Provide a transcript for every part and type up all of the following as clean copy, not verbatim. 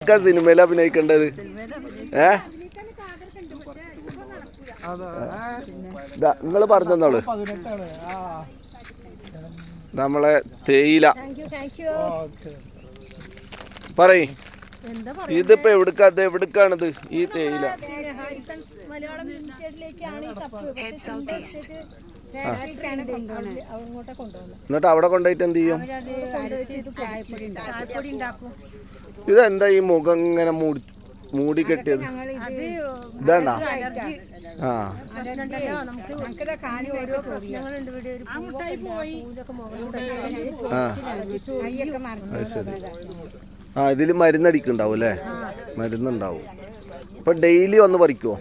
ആർക്കാ സിനിമയിൽ അഭിനയിക്കേണ്ടത്? നിങ്ങൾ പറഞ്ഞോളൂ. നമ്മളെ തേയില പറയ്. ഇതിപ്പോ എവിടുക്കാണിത് ഈ തേയില? എന്നിട്ട് അവിടെ കൊണ്ടുപോയിട്ട് എന്ത് ചെയ്യും? ഇതെന്താ ഈ മുഖം ഇങ്ങനെ മൂടി കെട്ടിയത്? ഇതാണ്ടാ? ആ ആ ഇതിൽ മരുന്നടിക്കുണ്ടാവും അല്ലേ? മരുന്നുണ്ടാവും. ഇപ്പൊ ഡെയിലി വന്ന് പറിക്കുവോ?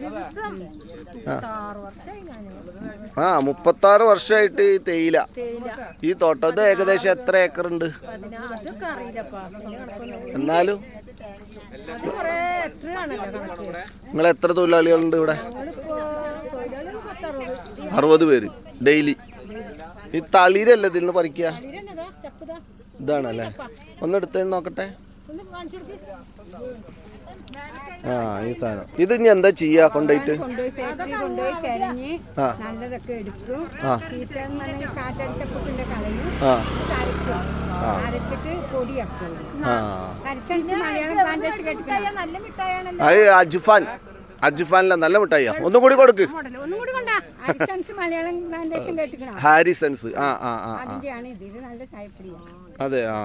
36 വർഷമായിട്ട് ഈ തേയില ഈ തോട്ടം. ഇത് ഏകദേശം എത്ര ഏക്കറുണ്ട്? എന്നാലും നിങ്ങൾ എത്ര തൊഴിലാളികളുണ്ട് ഇവിടെ? 60 പേര് ഡെയിലി. ഈ തളിരല്ലേ ഇതിൽ നിന്ന് പറിക്കുക? ഇതാണല്ലേ? ഒന്ന് എടുത്ത് നോക്കട്ടെ. ആ ഈ സാധനം ഇത് ഇനി എന്താ ചെയ്യാ? കൊണ്ടുപോയിട്ട് നല്ലതൊക്കെ എടുക്കും. അരച്ചിട്ട് പൊടിയാക്കും. അജുഫാൻ അജുഫാനിലെ നല്ല മിഠായിയാ. ഒന്നും കൂടി കൊടുക്ക്. ഹാരിസൺസ്. അതെ. ആ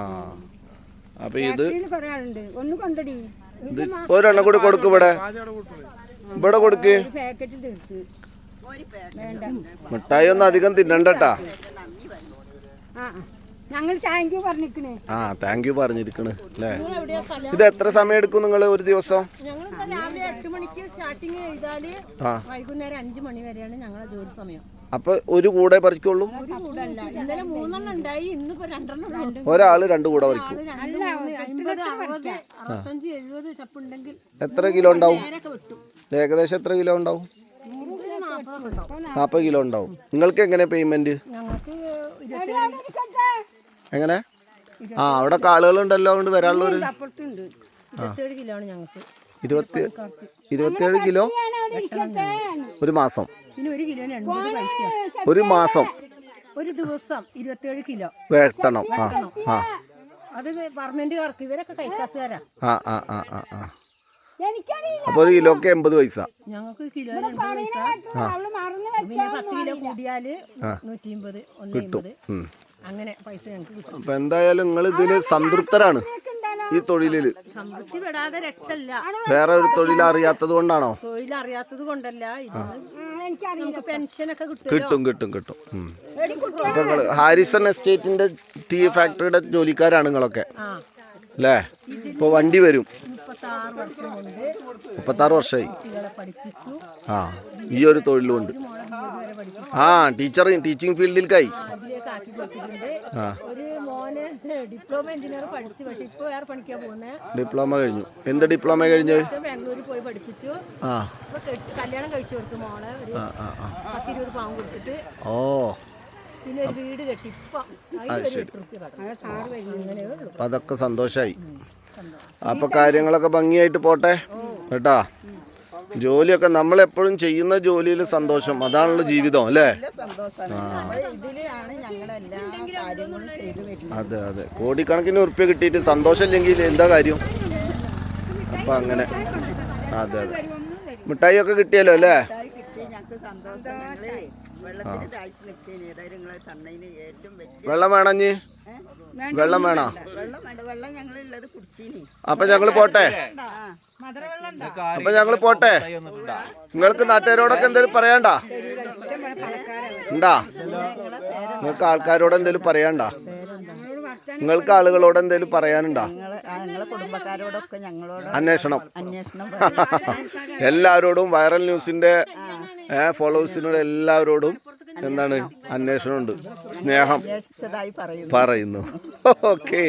അപ്പൊ ഇത് ഒരെണ്ണം കൂടി കൊടുക്ക്. ഇവിടെ കൊടുക്ക്. മിഠായി ഒന്നും അധികം തിന്നണ്ടട്ടാ. ആ താങ്ക് യു പറഞ്ഞിരിക്കണ് അല്ലേ? ഇത് എത്ര സമയം എടുക്കും നിങ്ങൾ ഒരു ദിവസം? രാവിലെ 8 മണിക്ക് സ്റ്റാർട്ടിങ് ചെയ്താല് വൈകുന്നേരം 5 മണി വരെയാണ് ഞങ്ങളുടെ ജോലി സമയം. അപ്പൊ ഒരു കൂടെ പറിക്കുള്ളൂ? ഇന്നലെ 3 ഉണ്ടായി, ഇന്നിപ്പോ 2 ഒരാള് 2 കൂടെ പറിക്കും. 50, 60, 65, 70 ചപ്പുണ്ടെങ്കിൽ എത്ര കിലോ ഉണ്ടാവും? ഏകദേശം എത്ര കിലോ ഉണ്ടാവും? 40 കിലോ ഉണ്ടാവും. നിങ്ങൾക്ക് എങ്ങനെ പേയ്മെന്റ്? എങ്ങനെ? ആ അവിടെ ആളുകളുണ്ടല്ലോ, അതുകൊണ്ട് വരാനുള്ളൊരു 27 കിലോ ആണ് ഞങ്ങൾക്ക്. 27 കിലോ ഒരു മാസം? പിന്നെ 1 കിലോന് 80 പൈസ. ഒരു മാസം ഒരു ദിവസം 27 കിലോ വെട്ടണം. ആ ആ അത് ഗവൺമെന്റുകാർക്ക്. ഇവരൊക്കെ കൈക്കാസുകാരാ. ആ ആ ആ ആ അപ്പൊ ഒരു കിലോക്ക് 80 പൈസ. ഞങ്ങൾക്ക് കിലോന് 80 പൈസ. പിന്നെ 10 കിലോ കൂടിയാല് 150, 150 അങ്ങനെ പൈസ ഞങ്ങൾക്ക് കിട്ടും. അപ്പൊ എന്തായാലും നിങ്ങൾ ഇതില് സംതൃപ്തരാണ് ഈ തൊഴിലില്? സംതൃപ്തി പെടാതെ രക്ഷല്ല. വേറെ ഒരു തൊഴിൽ അറിയാത്തത് കൊണ്ടാണോ? തൊഴിൽ അറിയാത്തത് കൊണ്ടല്ല. ഇത് നമുക്ക് പെൻഷനൊക്കെ കിട്ടും. അപ്പൊ നിങ്ങള് ഹാരിസൺ എസ്റ്റേറ്റിന്റെ ടീ ഫാക്ടറിയുടെ ജോലിക്കാരാണ് നിങ്ങളൊക്കെ അല്ലേ? ഇപ്പൊ വണ്ടി വരും. 36 വർഷമായി ആ ഈ ഒരു തൊഴിലുണ്ട്. ആ ടീച്ചിങ് ഫീൽഡിലേക്കായി. ഒരു മോന് ഡിപ്ലോമ എഞ്ചിനീയർ പഠിച്ചു, പക്ഷെ ഇപ്പൊ വേറെ പണിക്കാ പോകുന്നത്. ഡിപ്ലോമ കഴിഞ്ഞു. എന്ത് ഡിപ്ലോമ കഴിഞ്ഞു? ബാംഗ്ലൂരിൽ പോയി പഠിപ്പിച്ചു. കല്യാണം കഴിച്ചു കൊടുത്തു മോളെ. ഒരു 10-20 പവൻ കൊടുത്തിട്ട്. ഓ പിന്നെ ഒരു വീട് കെട്ടി. അപ്പൊ അതൊക്കെ സന്തോഷായി. അപ്പൊ കാര്യങ്ങളൊക്കെ ഭംഗിയായിട്ട് പോട്ടെ കേട്ടാ. ജോലിയൊക്കെ നമ്മളെപ്പോഴും ചെയ്യുന്ന ജോലിയിൽ സന്തോഷം, അതാണല്ലോ ജീവിതം അല്ലേ? അതെ അതെ. കോടിക്കണക്കിന് ഉറുപ്പ്യ കിട്ടിയിട്ട് സന്തോഷം ഇല്ലെങ്കിൽ എന്താ കാര്യം? അപ്പൊ അങ്ങനെ. അതെ അതെ. മിഠായി ഒക്കെ കിട്ടിയല്ലോ അല്ലേ? വെള്ളം വേണഞ്ഞ്? വെള്ളം വേണോ? അപ്പൊ ഞങ്ങള് പോട്ടെ. നിങ്ങൾക്ക് നാട്ടുകാരോടൊക്കെ എന്തെങ്കിലും പറയണ്ടാ? ഉണ്ടാ? നിങ്ങൾക്ക് ആൾക്കാരോട് എന്തെങ്കിലും പറയണ്ടാ? നിങ്ങൾക്ക് ആളുകളോട് എന്തെങ്കിലും പറയാനുണ്ടോ? അന്വേഷണം എല്ലാവരോടും, വൈറൽ ന്യൂസിന്റെ ഫോളോവേഴ്സിനോട് എല്ലാവരോടും എന്താണ് അന്വേഷണം ഉണ്ട്, സ്നേഹം പറയുന്നു. ഓക്കേ.